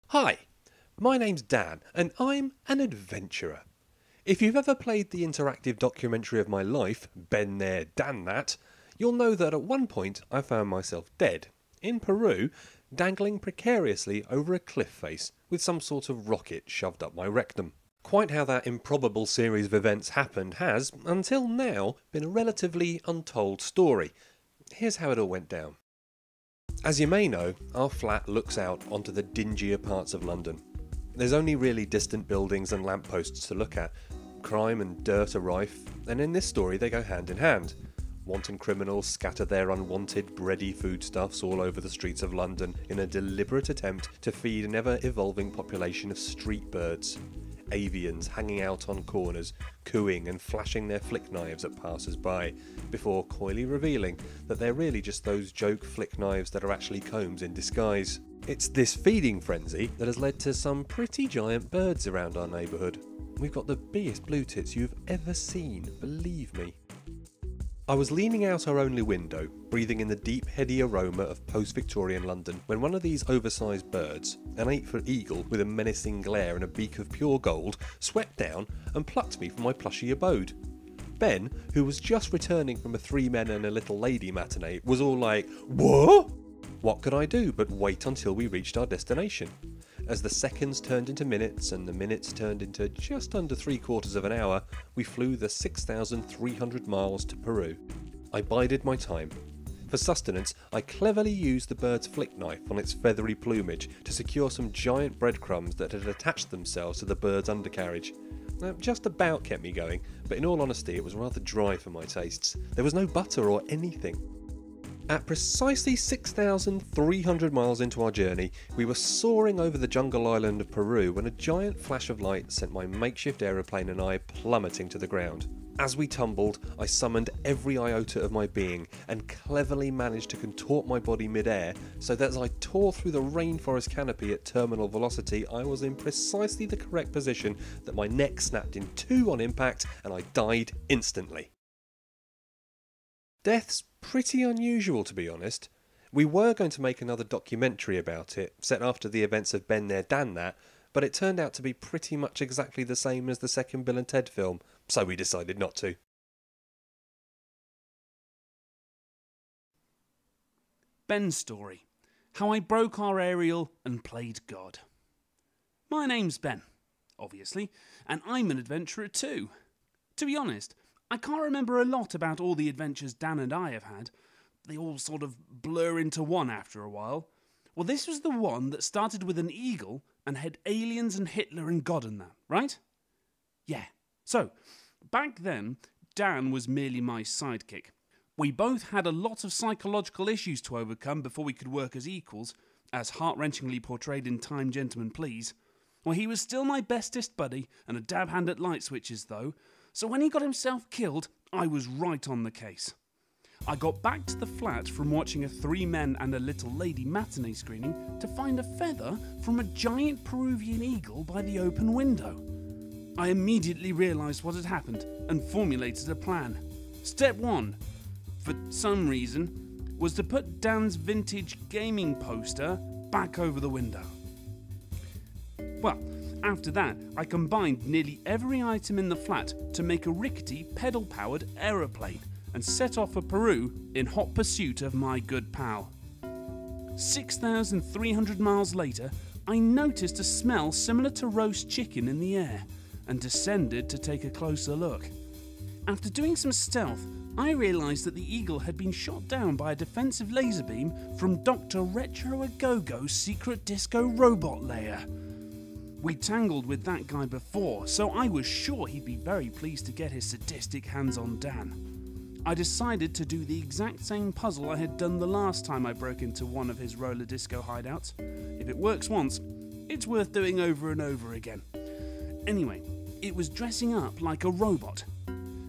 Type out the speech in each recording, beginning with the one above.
Hi, my name's Dan and I'm an adventurer. If you've ever played the interactive documentary of my life, Been There, Dan That, you'll know that at one point I found myself dead, in Peru, dangling precariously over a cliff face with some sort of rocket shoved up my rectum. Quite how that improbable series of events happened has, until now, been a relatively untold story. Here's how it all went down. As you may know, our flat looks out onto the dingier parts of London. There's only really distant buildings and lampposts to look at. Crime and dirt are rife, and in this story they go hand in hand. Wanton criminals scatter their unwanted bready foodstuffs all over the streets of London in a deliberate attempt to feed an ever-evolving population of street birds. Avians hanging out on corners, cooing and flashing their flick knives at passers-by, before coyly revealing that they're really just those joke flick knives that are actually combs in disguise. It's this feeding frenzy that has led to some pretty giant birds around our neighbourhood. We've got the biggest blue tits you've ever seen, believe me. I was leaning out our only window, breathing in the deep heady aroma of post-Victorian London, when one of these oversized birds, an 8-foot eagle with a menacing glare and a beak of pure gold, swept down and plucked me from my plushy abode. Ben, who was just returning from a 3 Men and a Little Lady matinee, was all like, "What?" What could I do but wait until we reached our destination? As the seconds turned into minutes and the minutes turned into just under 3/4 of an hour, we flew the 6,300 miles to Peru. I bided my time. For sustenance, I cleverly used the bird's flick knife on its feathery plumage to secure some giant breadcrumbs that had attached themselves to the bird's undercarriage. That just about kept me going, but in all honesty it was rather dry for my tastes. There was no butter or anything. At precisely 6,300 miles into our journey, we were soaring over the jungle island of Peru when a giant flash of light sent my makeshift aeroplane and I plummeting to the ground. As we tumbled, I summoned every iota of my being and cleverly managed to contort my body mid-air so that as I tore through the rainforest canopy at terminal velocity, I was in precisely the correct position that my neck snapped in two on impact and I died instantly. Death's pretty unusual, to be honest. We were going to make another documentary about it, set after the events of Been There, Dan That, but it turned out to be pretty much exactly the same as the second Bill and Ted film, so we decided not to. Ben's story. How I broke our aerial and played God. My name's Ben, obviously, and I'm an adventurer too. To be honest, I can't remember a lot about all the adventures Dan and I have had. They all sort of blur into one after a while. Well, this was the one that started with an eagle and had aliens and Hitler and God and that, right? Yeah. So, back then, Dan was merely my sidekick. We both had a lot of psychological issues to overcome before we could work as equals, as heart-wrenchingly portrayed in Time Gentlemen Please. Well, he was still my bestest buddy and a dab hand at light switches, though, so when he got himself killed, I was right on the case. I got back to the flat from watching a 3 Men and a Little Lady matinee screening to find a feather from a giant Peruvian eagle by the open window. I immediately realised what had happened and formulated a plan. Step 1, for some reason, was to put Dan's vintage gaming poster back over the window. Well, after that, I combined nearly every item in the flat to make a rickety, pedal-powered aeroplane and set off for Peru in hot pursuit of my good pal. 6,300 miles later, I noticed a smell similar to roast chicken in the air and descended to take a closer look. After doing some stealth, I realised that the eagle had been shot down by a defensive laser beam from Dr. Retro Agogo's secret disco robot lair. We tangled with that guy before, so I was sure he'd be very pleased to get his sadistic hands on Dan. I decided to do the exact same puzzle I had done the last time I broke into one of his roller disco hideouts. If it works once, it's worth doing over and over again. Anyway, it was dressing up like a robot.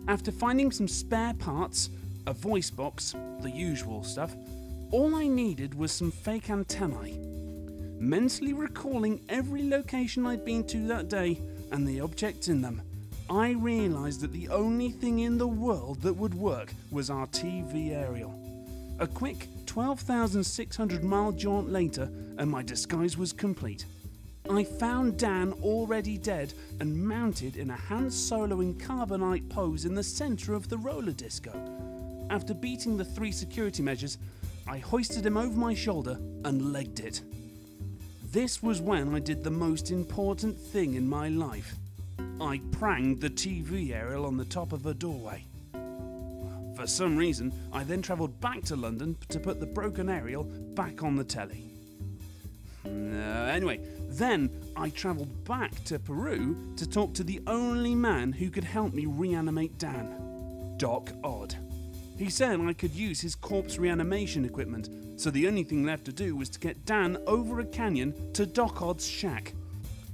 After finding some spare parts, a voice box, the usual stuff, all I needed was some fake antennae. Mentally recalling every location I'd been to that day and the objects in them, I realised that the only thing in the world that would work was our TV aerial. A quick 12,600 mile jaunt later and my disguise was complete. I found Dan already dead and mounted in a Han Soloing carbonite pose in the centre of the roller disco. After beating the 3 security measures, I hoisted him over my shoulder and legged it. This was when I did the most important thing in my life. I pranged the TV aerial on the top of a doorway. For some reason, I then travelled back to London to put the broken aerial back on the telly. Anyway, then I travelled back to Peru to talk to the only man who could help me reanimate Dan, Doc Odd. He said I could use his corpse reanimation equipment, so the only thing left to do was to get Dan over a canyon to Doc Odd's shack.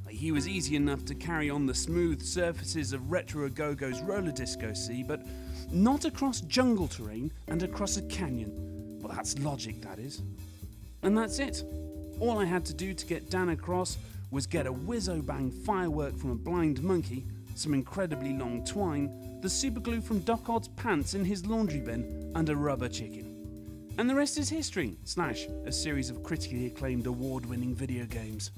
He was easy enough to carry on the smooth surfaces of Retro Go-Go's roller disco sea, but not across jungle terrain and across a canyon. Well, that's logic, that is. And that's it. All I had to do to get Dan across was get a whiz-o-bang firework from a blind monkey, some incredibly long twine, the superglue from Doc Odd's pants in his laundry bin, and a rubber chicken. And the rest is history, / a series of critically acclaimed award-winning video games.